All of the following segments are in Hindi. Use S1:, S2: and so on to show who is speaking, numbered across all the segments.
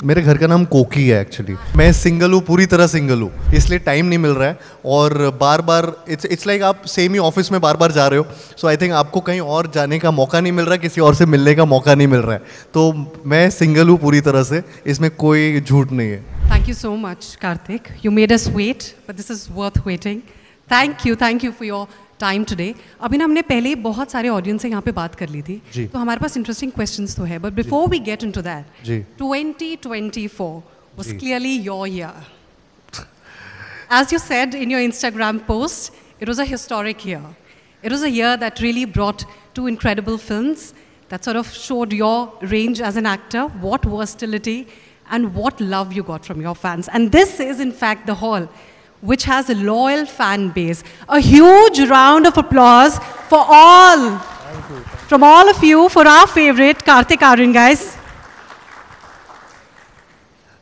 S1: मेरे घर का नाम कोकी है एक्चुअली। मैं सिंगल हूँ, पूरी तरह सिंगल हूँ, इसलिए टाइम नहीं मिल रहा है। और बार बार इट्स लाइक आप सेम ही ऑफिस में बार बार जा रहे हो, सो आई थिंक आपको कहीं और जाने का मौका नहीं मिल रहा है, किसी और से मिलने का मौका नहीं मिल रहा है। तो मैं सिंगल हूँ पूरी तरह से, इसमें कोई झूठ नहीं है।
S2: Thank you so much, Karthik. You made us wait, but this is worth waiting. Thank you for your time today. अभी ना हमने पहले ही बहुत सारे ऑडियंस से यहाँ पे बात कर ली थी,
S1: जी।
S2: तो हमारे पास इंटरेस्टिंग क्वेश्चंस तो है, but before we get into that,
S1: जी।
S2: 2024 was
S1: जी।
S2: clearly your year. As you said in your Instagram post, it was a historic year. It was a year that really brought two incredible films that sort of showed your range as an actor, what versatility and what love you got from your fans. And this is in fact the hall which has a loyal fan base. A huge round of applause for all, from all of you, for our favorite Karthik Aaryan, guys.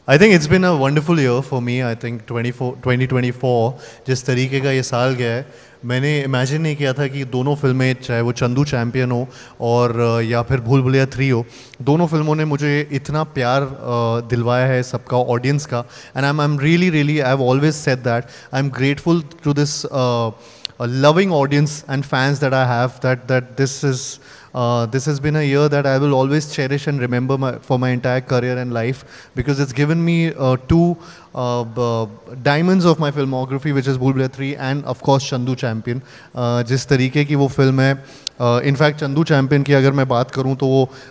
S1: I think it's been a wonderful year for me. I think 2024 जिस तरीके का ये साल गया है, मैंने इमेजिन नहीं किया था कि दोनों फिल्में, चाहे वो चंदू चैम्पियन हो और या फिर भूल भुलैया 3 हो, दोनों फिल्मों ने मुझे इतना प्यार दिलवाया है सबका, ऑडियंस का। And I am really I have always said that I am grateful to this loving audience and fans that I have, that this has been a year that I will always cherish and remember for my entire career and life, because it's given me two diamonds of my filmography, which is Bhool Bhulaiya 3 and of course Chandu Champion. जिस तरीके की वो फिल्म है, इनफैक्ट चंदू चैम्पियन की अगर मैं बात करूं तो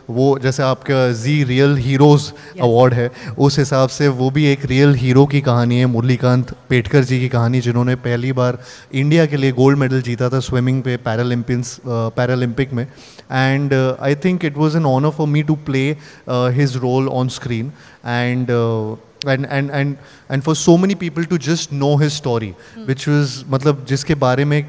S1: वो जैसे आपका जी रियल हीरोज़ अवार्ड है, उस हिसाब से वो भी एक रियल हीरो की कहानी है, मुरलीकांत पेटकर जी की कहानी, जिन्होंने पहली बार इंडिया के लिए गोल्ड मेडल जीता था स्विमिंग पे पैरालंपिक में। And I think it was an honour for me to play his role on screen, and for so many people to just know his story, which was मतलब जिसके बारे में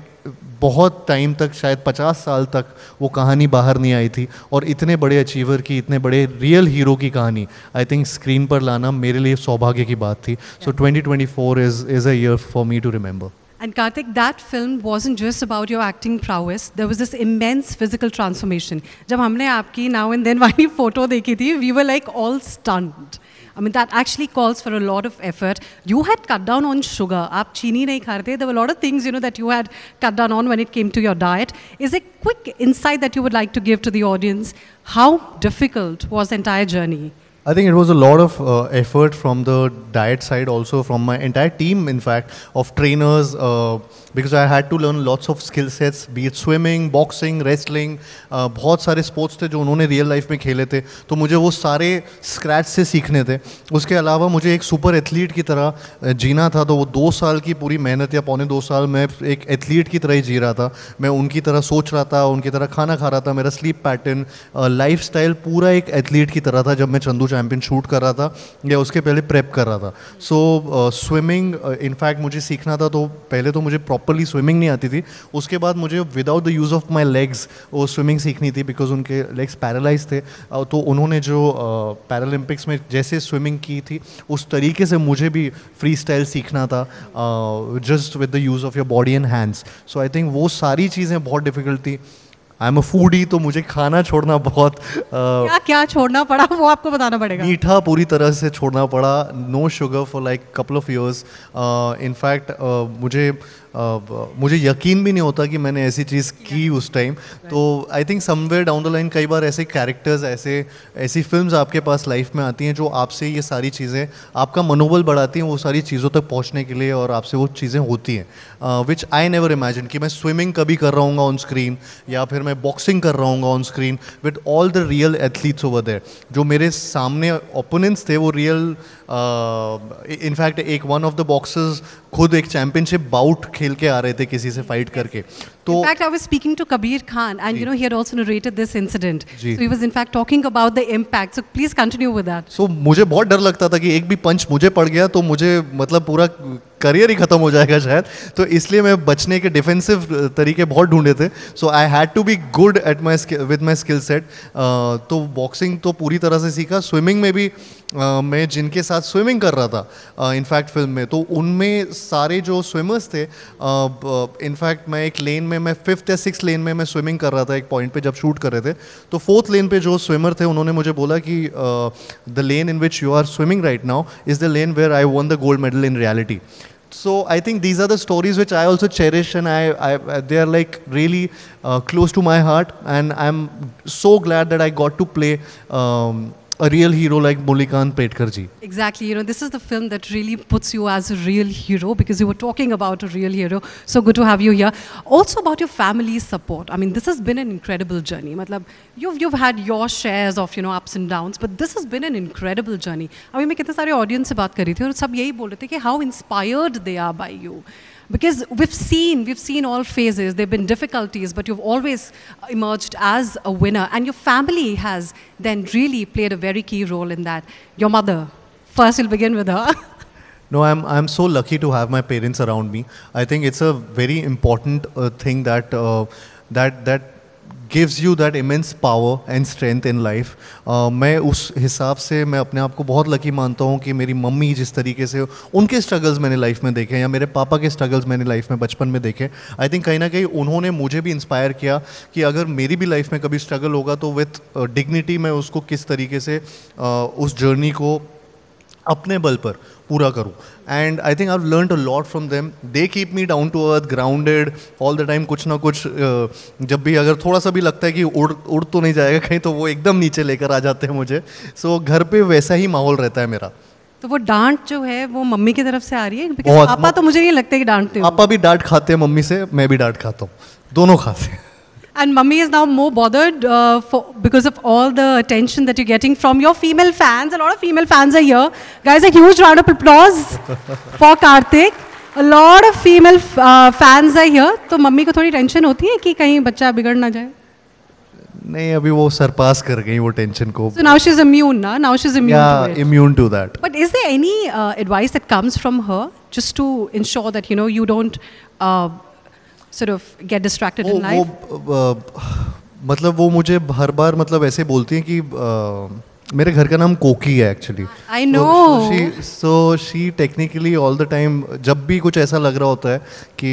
S1: बहुत टाइम तक, शायद 50 साल तक वो कहानी बाहर नहीं आई थी, और इतने बड़े अचीवर की, इतने बड़े रियल हीरो की कहानी आई थिंक स्क्रीन पर लाना मेरे लिए सौभाग्य की बात थी। सो 2024 is a year for me to remember.
S2: And Karthik, that film wasn't just about your acting prowess. There was this immense physical transformation. जब हमने आपकी Now and Then वाली photo देखी थी, we were like all stunned. I mean, that actually calls for a lot of effort. You had cut down on sugar. आप चीनी नहीं खा रहे थे. There were a lot of things, that you had cut down on when it came to your diet. Is a quick insight that you would like to give to the audience? How difficult was the entire journey?
S1: I think it was a lot of effort from the diet side, also from my entire team, in fact, of trainers, because I had to learn lots of skill sets, be it swimming, boxing, wrestling, बहुत सारे स्पोर्ट्स थे जो उन्होंने रियल लाइफ में खेले थे, तो मुझे वो सारे स्क्रैच से सीखने थे। उसके अलावा मुझे एक सुपर एथलीट की तरह जीना था, तो वो 2 साल की पूरी मेहनत, या पौने 2 साल मैं एक एथलीट की तरह ही जी रहा था। मैं उनकी तरह सोच रहा था, उनकी तरह खाना खा रहा था, मेरा स्लीप पैटर्न, लाइफ स्टाइल पूरा एक एथलीट की तरह था जब मैं चंदू चैम्पियन शूट कर रहा था या उसके पहले प्रेप कर रहा था। सो स्विमिंग इनफैक्ट मुझे सीखना था, तो पहले तो मुझे प्रॉपरली स्विमिंग नहीं आती थी, उसके बाद मुझे without the use of my legs वो स्विमिंग सीखनी थी, बिकॉज उनके लेग्स पैरालाइज थे। तो उन्होंने जो पैरालंपिक्स में जैसे स्विमिंग की थी उस तरीके से मुझे भी फ्री स्टाइल सीखना था, just with the use of your body and hands. So I think वो सारी चीज़ें बहुत डिफिकल्ट थी। आई एम अ फूडी, तो मुझे खाना छोड़ना बहुत
S2: क्या छोड़ना पड़ा वो आपको बताना पड़ेगा।
S1: मीठा पूरी तरह से छोड़ना पड़ा, no sugar for like couple of years. In fact मुझे यकीन भी नहीं होता कि मैंने ऐसी चीज़ की उस टाइम। तो I think somewhere down the line कई बार ऐसे कैरेक्टर्स, ऐसी फिल्म्स आपके पास लाइफ में आती हैं जो आपसे ये सारी चीज़ें, आपका मनोबल बढ़ाती हैं वो सारी चीज़ों तक पहुंचने के लिए, और आपसे वो चीज़ें होती हैं विच आई नेवर इमेजिन कि मैं स्विमिंग कभी कर रहा हूँ ऑन स्क्रीन, या फिर मैं बॉक्सिंग कर रहा हूँ on screen with all the real athletes over there. जो मेरे सामने ओपोनेंट्स थे वो रियल, इनफैक्ट एक वन ऑफ द बॉक्सर्स खुद एक चैंपियनशिप बाउट खेल के आ रहे थे किसी से फाइट करके। तो
S2: in fact, I was speaking to Kabir Khan, and he had also narrated this incident. So he was in fact talking about the impact. So please continue with that.
S1: So मुझे बहुत डर लगता था कि एक भी पंच मुझे पड़ गया तो मुझे मतलब पूरा करियर ही खत्म हो जाएगा शायद, तो इसलिए मैं बचने के डिफेंसिव तरीके बहुत ढूंढे थे। So I had to be good at my with my skill set. तो बॉक्सिंग तो पूरी तरह से सीखा, स्विमिंग में भी मैं जिनके साथ स्विमिंग कर रहा था इनफैक्ट फिल्म में, तो उनमें सारे जो स्विमर्स थे, इनफैक्ट मैं एक लेन में, मैं 5th या 6th लेन में मैं स्विमिंग कर रहा था एक पॉइंट पे जब शूट कर रहे थे, तो 4th लेन पे जो स्विमर थे उन्होंने मुझे बोला कि the lane in which you are swimming right now is the lane where I won the gold medal in reality. So I think these are the stories which I also cherish, and they are like really close to my heart, and I'm so glad that I got to play a real hero like Mullikant Petkar ji.
S2: Exactly, this is the film that really puts you as a real hero, because you were talking about a real hero. So good to have you here. Also about your family's support. I mean, this has been an incredible journey. Matlab, you've had your shares of ups and downs, but this has been an incredible journey. I mean, मैं कितने सारे audience से बात कर रही थी और सब यही बोल रहे थे कि how inspired they are by you. Because we've seen all phases. There've been difficulties, but you've always emerged as a winner, and your family has then really played a very key role in that. Your mother, first we'll begin with her.
S1: No, I'm so lucky to have my parents around me. I think it's a very important thing that gives you that immense power and strength in life. मैं उस हिसाब से मैं अपने आप को बहुत लकी मानता हूँ कि मेरी मम्मी जिस तरीके से उनके स्ट्रगल्स मैंने लाइफ में देखे, या मेरे पापा के स्ट्रगल्स मैंने लाइफ में बचपन में देखे. आई थिंक कहीं ना कहीं उन्होंने मुझे भी इंस्पायर किया कि अगर मेरी भी लाइफ में कभी स्ट्रगल होगा तो विथ डिग्निटी मैं उसको किस तरीके से उस जर्नी को अपने बल पर पूरा करूँ. And I think I have learned a lot from them. They keep me down to earth, grounded all the time. कुछ ना कुछ जब भी अगर थोड़ा सा भी लगता है कि उड़ तो नहीं जाएगा कहीं, तो वो एकदम नीचे लेकर आ जाते हैं मुझे. सो घर पे वैसा ही माहौल रहता है मेरा.
S2: तो वो डांट जो है वो मम्मी की तरफ से आ रही है? Because पापा तो मुझे नहीं लगता कि डांटते हो.
S1: पापा भी डांट खाते हैं मम्मी से, मैं भी डांट खाता हूँ, दोनों खाते हैं.
S2: And mummy is now more bothered because of all the attention that you're getting from your female fans. A lot of female fans are here. Guys, a huge round of applause for Karthik. A lot of female fans are here. तो मम्मी को थोड़ी टेंशन होती है कि कहीं बच्चा बिगड़ ना जाए?
S1: नहीं, अभी वो सरपास कर गई वो टेंशन को.
S2: So now she's immune, na? Now she's immune to it.
S1: Immune to that.
S2: But is there any advice that comes from her just to ensure that you don't sort of get distracted in life?
S1: मतलब वो मुझे हर बार मतलब ऐसे बोलती हैं कि मेरे घर का नाम कोकी है actually.
S2: I know.
S1: So she technically all the time, जब भी कुछ ऐसा लग रहा होता है कि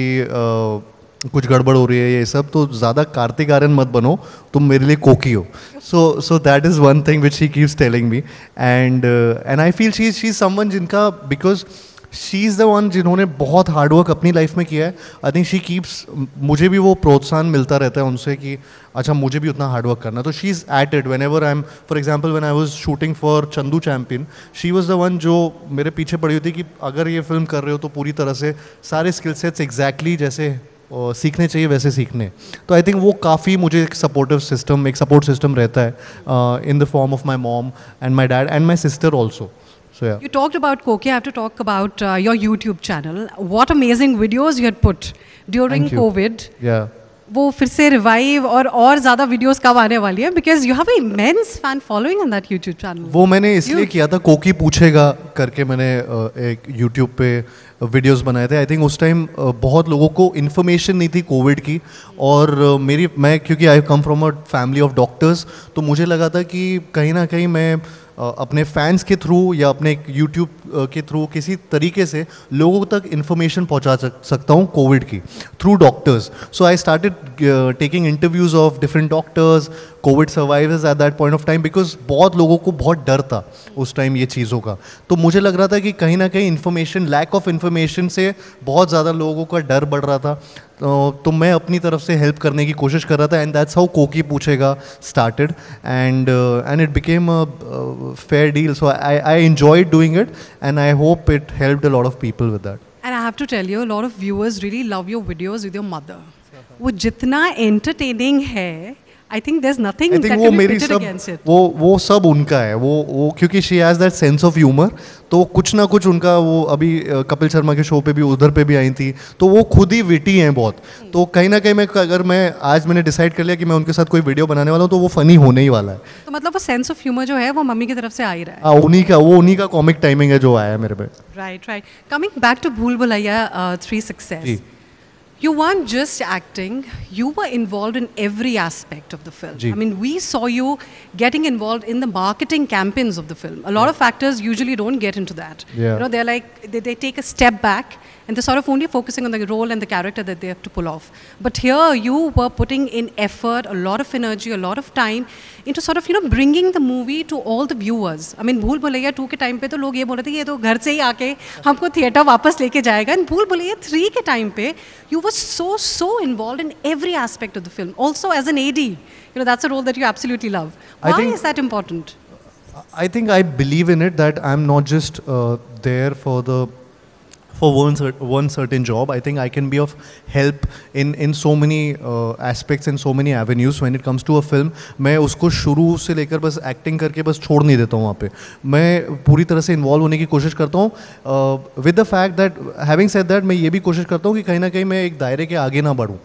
S1: कुछ गड़बड़ हो रही है ये सब, तो ज़्यादा कार्तिक आर्यन मत बनो, तुम मेरे लिए कोकी हो. So that is one thing which she keeps telling me, and I feel she's someone जिनका, because she is the one जिन्होंने बहुत हार्डवर्क अपनी लाइफ में किया है. आई थिंक शी कीप्स, मुझे भी वो प्रोत्साहन मिलता रहता है उनसे कि अच्छा मुझे भी उतना हार्डवर्क करना. तो she is at it when ever I am. For example when I was shooting for Chandu champion, she was the one जो मेरे पीछे पड़ी हुई थी कि अगर ये फिल्म कर रहे हो तो पूरी तरह से सारे स्किल सेट्स एग्जैक्टली जैसे सीखने चाहिए वैसे सीखने. तो आई थिंक वो काफ़ी मुझे एक सपोर्टिव सिस्टम, एक सपोर्ट सिस्टम रहता है in the form of my mom and my dad and my sister also. So, yeah.
S2: You talked about Koki. I have to talk about your YouTube channel. What amazing videos you had put during COVID.
S1: Yeah.
S2: वो फिर से रिवाइव और ज़्यादा वीडियोस कब आने वाली है? Because you have an immense fan following on that YouTube channel.
S1: वो मैंने इसलिए किया था, कोकी पूछेगा करके मैंने एक YouTube पे वीडियोस बनाए थे. आई थिंक उस टाइम बहुत लोगों को इन्फॉर्मेशन नहीं थी कोविड की, और मैं क्योंकि I come from a family of doctors, तो मुझे लगा था कि कहीं ना कहीं मैं अपने फैंस के थ्रू या अपने यूट्यूब के थ्रू किसी तरीके से लोगों तक इन्फॉर्मेशन पहुंचा सकता हूं कोविड की through doctors. So I started taking interviews of different doctors, Covid survivors eight that point of time, because बहुत लोगों को बहुत डर था उस टाइम ये चीज़ों का. तो मुझे लग रहा था कि कहीं ना कहीं इन्फॉर्मेशन, लैक ऑफ इन्फॉर्मेशन से बहुत ज़्यादा लोगों का डर बढ़ रहा था. तो मैं अपनी तरफ से हेल्प करने की कोशिश कर रहा था, एंड दैट्स हाउ कोकी पूछेगा started, and it became a fair deal. So I enjoyed doing it, and I hope it helped a lot of people with that.
S2: And I have to tell you, a lot of viewers really love your videos with your mother. वो जितना entertaining है, I think there's nothing that can be pitted against it.
S1: वो सब उनका है, वो क्योंकि she has that sense of humor, तो कुछ ना कुछ उनका, वो अभी कपिल शर्मा के शो पे भी, उधर पे भी आई थी, तो वो खुद ही विटी हैं बहुत. तो कहीं ना कहीं अगर मैंने डिसाइड कर लिया कि मैं उनके साथ कोई वीडियो बनाने वाला हूँ, तो वो फनी होने ही वाला है.
S2: तो मतलब वो सेंस ऑफ ह्यूमर जो है वो मम्मी की तरफ से आ ही रहा है.
S1: उन्हीं का कॉमिक टाइमिंग है जो आया है मेरे पे.
S2: राइट. कमिंग बैक टू भूल Bhulaiyaa 3 success, You weren't just acting, you were involved in every aspect of the film.
S1: Ji.
S2: I mean, we saw you getting involved in the marketing campaigns of the film. A lot of actors usually don't get into that.
S1: Yeah.
S2: You know, they're like, they take a step back and they're sort of only focusing on the role and the character that they have to pull off. But here you were putting in effort, a lot of energy, a lot of time into sort of, you know, bringing the movie to all the viewers. I mean, Bhool Bhulaiya 2 के time पे तो लोग ये बोल रहे थे ये तो घर से ही आके हमको थिएटर वापस लेके जाएगा. And Bhool Bhulaiya 3 के time पे you were so involved in every aspect of the film. Also as an AD, you know, that's a role that you absolutely love.
S1: I
S2: Why
S1: think-
S2: is that important?
S1: I think I believe in it that I'm not just there for one certain job. I think I can be of help in so many aspects and so many avenues when it comes to a film. मैं उसको शुरू से लेकर बस एक्टिंग करके बस छोड़ नहीं देता हूँ वहाँ पे. मैं पूरी तरह से इन्वॉल्व होने की कोशिश करता हूँ with the fact that having said that मैं ये भी कोशिश करता हूँ कि कहीं ना कहीं मैं एक दायरे के आगे ना बढ़ूँ.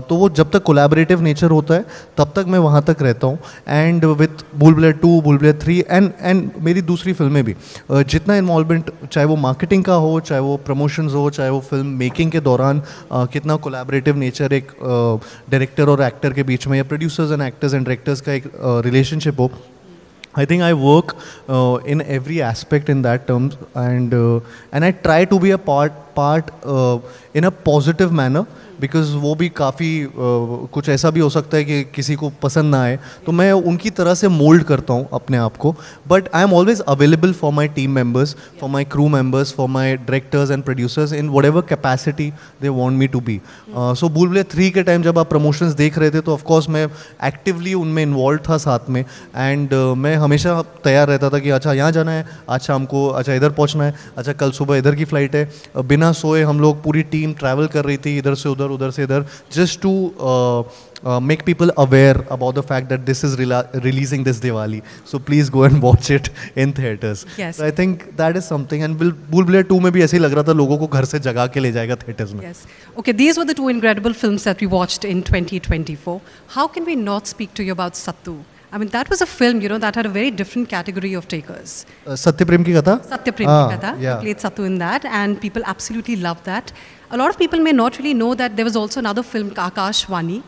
S1: तो वो जब तक कोलैबोरेटिव नेचर होता है तब तक मैं वहाँ तक रहता हूँ. एंड विथ भूल भुलैया 2, भूल भुलैया 3 एंड मेरी दूसरी फिल्में भी जितना इन्वॉल्वमेंट चाहे वो मार्केटिंग का हो, चाहे वो प्रमोशंस हो, चाहे वो फिल्म मेकिंग के दौरान कितना कोलैबोरेटिव नेचर एक डायरेक्टर और एक्टर के बीच में या producers and actors and directors का एक रिलेशनशिप हो. I think I work in every aspect in that terms, and I try to be a part in a positive manner. Because वो भी काफ़ी कुछ ऐसा भी हो सकता है कि किसी को पसंद ना आए, तो मैं उनकी तरह से मोल्ड करता हूँ अपने आप को. But I am always available for my team members, for my crew members, for my directors and producers in whatever capacity they want me to be. So Bhool Bhulaiyaa 3 के टाइम जब आप प्रमोशंस देख रहे थे तो ऑफकोर्स मैं एक्टिवली उनमें इन्वॉल्व था साथ में. एंड मैं हमेशा तैयार रहता था कि अच्छा यहाँ जाना है, आज शाम को अच्छा इधर पहुँचना है, अच्छा कल सुबह इधर की फ़्लाइट है. बिना सोए हम लोग पूरी टीम ट्रैवल कर रही थी इधर से उधर से इधर, just to make people aware about the fact that this is releasing this Diwali. So please go and watch it in theaters.
S2: Yes.
S1: So I think that is something. And Bhool Bhulaiya 2 में भी ऐसे ही लग रहा था लोगों को घर से जगा के ले जाएगा theaters में.
S2: Yes. Okay, these were the 2 incredible films that we watched in 2024. How can we not speak to you about Sattu? I mean, that was a film, you know, that had a very different category of takers.
S1: सत्य प्रेम की कथा.
S2: Satya Prem Ki Katha. You played Sattu in that, and people absolutely loved that. A lot of people may not really know that there was also another film, Akash Vani,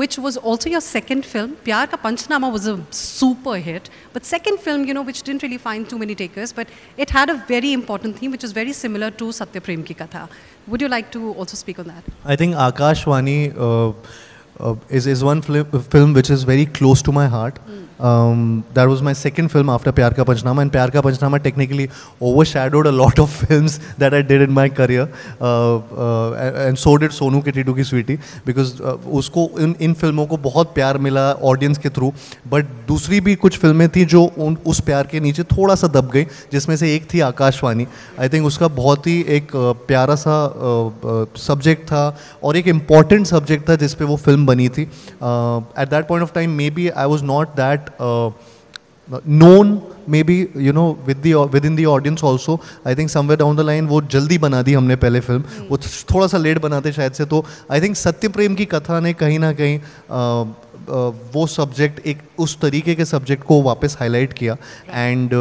S2: which was also your second film. Pyar Ka Panchnama was a super hit, but second film, you know, which didn't really find too many takers, but it had a very important theme, which is very similar to Satya Prem Ki Katha. Would you like to also speak on that?
S1: I think Akash Vani is one film which is very close to my heart. That was my second film after Pyar Ka Panchnama, and Pyar Ka Panchnama technically overshadowed a lot of films that I did in my career, and so did Sonu Ki Tidu Ki Sweetie, because उसको इन फिल्मों को बहुत प्यार मिला ऑडियंस के थ्रू. बट दूसरी भी कुछ फिल्में थी जो उस प्यार के नीचे थोड़ा सा दब गई, जिसमें से एक थी आकाशवाणी. आई थिंक उसका बहुत ही एक प्यारा सा सब्जेक्ट था और एक इम्पॉर्टेंट सब्जेक्ट था जिस पे वो फिल्म बनी थी. At that point of time maybe I was not that known, maybe, you know, within the audience also. I think somewhere down the line वो जल्दी बना दी हमने पहले फिल्म, वो थोड़ा सा लेट बनाते शायद से. तो आई थिंक सत्य प्रेम की कथा ने कहीं ना कहीं वो सब्जेक्ट एक उस तरीके के सब्जेक्ट को वापस हाईलाइट किया. And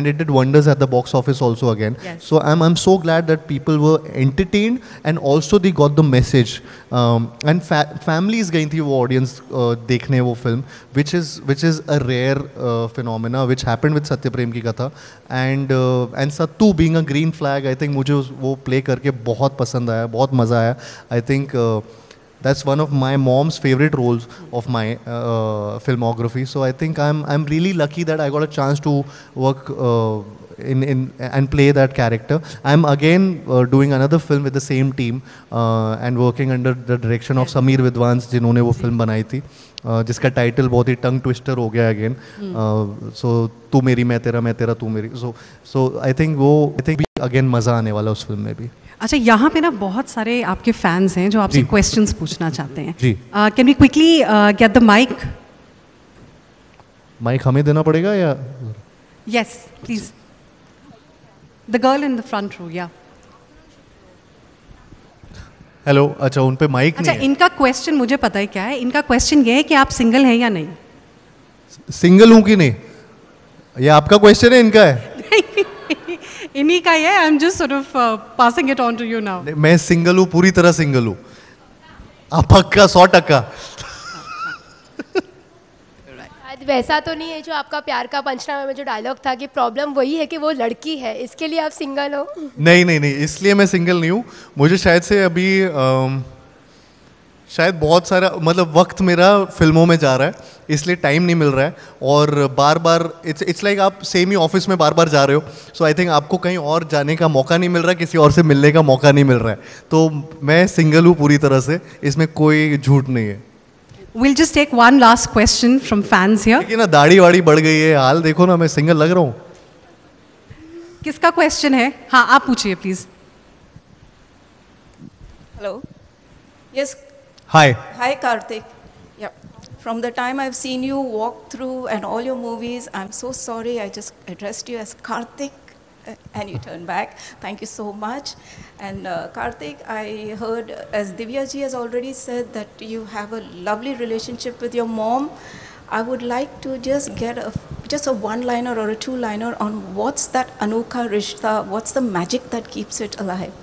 S1: it did wonders at the box office also again. So I am so glad that people were entertained and also they got the message. And families गई थी वो ऑडियंस देखने वो film, which is a rare phenomena which happened with Satya Prem Ki Katha. And Sattu being a green flag, I think मुझे वो प्ले करके बहुत पसंद आया, बहुत मज़ा आया. I think that's one of my mom's favorite roles of my filmography. So I think I'm really lucky that I got a chance to work in and play that character. I'm again doing another film with the same team and working under the direction of Sameer Vidwans, जिन्होंने वो फिल्म बनाई थी, जिसका टाइटल बहुत ही टंग ट्विस्टर हो गया अगेन. सो तू मेरी मैं तेरा तू मेरी. सो आई थिंक अगेन मज़ा आने वाला उस फिल्म में भी.
S2: अच्छा, यहाँ पे ना बहुत सारे आपके फैंस हैं जो आपसे क्वेश्चंस पूछना चाहते हैं.
S1: जी.
S2: Can we quickly get the mic?
S1: Mic हमें देना पड़ेगा या?
S2: Yes please. The girl in the front row. Yeah
S1: hello. अच्छा, उन पे माइक
S2: अच्छा,
S1: नहीं है.
S2: इनका क्वेश्चन मुझे पता है क्या है. इनका क्वेश्चन ये है कि आप सिंगल हैं या नहीं.
S1: सिंगल हूँ कि नहीं, ये आपका क्वेश्चन है, इनका है?
S2: इन्हीं का ही है. I am just sort of passing it on to you now.
S1: मैं सिंगल हूँ, पूरी तरह सिंगल हूँ. पक्का 100%।
S3: आज वैसा तो नहीं है जो आपका प्यार का पंचनामे में जो डायलॉग था कि प्रॉब्लम वही है कि वो लड़की है, इसके लिए आप सिंगल हो?
S1: नहीं नहीं नहीं, इसलिए मैं सिंगल नहीं हूँ। मुझे शायद से अभी शायद बहुत सारा मतलब वक्त मेरा फिल्मों में जा रहा है, इसलिए टाइम नहीं मिल रहा है। और बार बार इट्स लाइक आप सेम ही ऑफिस में बार बार जा रहे हो, सो आई थिंक आपको कहीं और जाने का मौका नहीं मिल रहा है, किसी और से मिलने का मौका नहीं मिल रहा है। तो मैं सिंगल हूँ पूरी तरह से, इसमें कोई झूठ नहीं है।
S2: We'll just take one last question from fans here.
S1: लेकिन ना दाढ़ी वाड़ी बढ़ गई है, हाल देखो ना, मैं सिंगल लग रहा हूँ।
S2: किसका क्वेश्चन है? हाँ, आप पूछिए please.
S4: Hello. Yes.
S1: Hi.
S4: Hi, Karthik. Yeah. From the time I've seen you walk through and all your movies, I'm so sorry I just addressed you as Karthik and you turned back. Thank you so much. And Karthik, I heard, as Divya ji has already said, that you have a lovely relationship with your mom. I would like to just get just a one-liner or a two-liner on what's that Anokha Rishta, what's the magic that keeps it alive?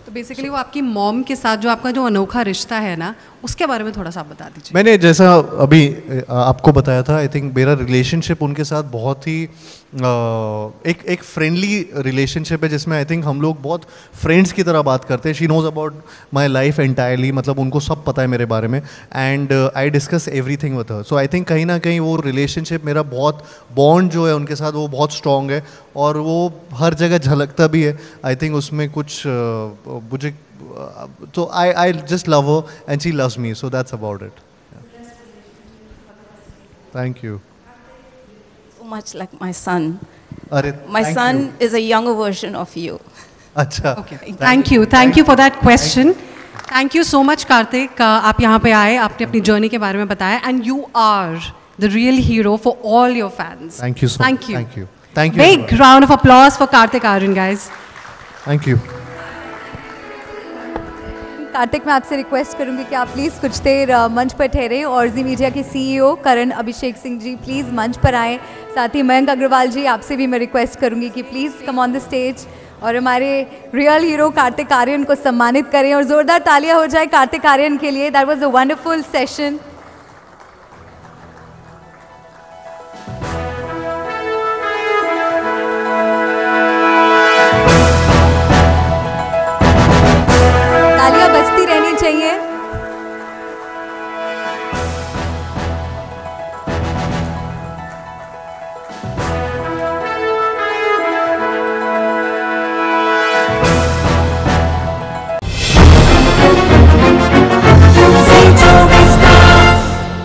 S2: तो बेसिकली वो आपकी मॉम के साथ जो आपका जो अनोखा रिश्ता है ना, उसके बारे में थोड़ा सा आप बता दीजिए।
S1: मैंने जैसा अभी आपको बताया था, आई थिंक मेरा रिलेशनशिप उनके साथ बहुत ही एक फ्रेंडली रिलेशनशिप है, जिसमें आई थिंक हम लोग बहुत फ्रेंड्स की तरह बात करते हैं। She knows about my life entirely, मतलब उनको सब पता है मेरे बारे में, and I discuss everything with her. So I think कहीं ना कहीं वो रिलेशनशिप मेरा बहुत बॉन्ड जो है उनके साथ वो बहुत स्ट्रॉन्ग है, और वो हर जगह झलकता भी है। आई थिंक उसमें कुछ मुझे तो I just love her and she loves me, so that's about it. Yeah. Thank you.
S4: So much like my son.
S1: Arre,
S4: My
S1: thank
S4: son
S1: you.
S4: is a younger version of you.
S1: अच्छा.
S2: Okay. Thank you for that question. Thank you so much, Karthik. आप यहाँ पे आए, आपने अपनी जर्नी के बारे में बताया, and you are the real hero for all your fans.
S1: Thank you so much.
S2: Thank you.
S1: Thank you. Thank you.
S2: Big round of applause for Karthik Aryan, guys.
S1: Thank you.
S5: Kartik, मैं आपसे रिक्वेस्ट करूंगी कि आप प्लीज़ कुछ देर मंच पर ठहरे, और जी मीडिया के सीईओ करण अभिषेक सिंह जी प्लीज़ मंच पर आएँ। साथ ही मयंक अग्रवाल जी, आपसे भी मैं रिक्वेस्ट करूंगी कि please come on the stage और हमारे रियल हीरो कार्तिक आर्यन को सम्मानित करें, और ज़ोरदार तालियां हो जाए कार्तिक आर्यन के लिए। That was a wonderful session.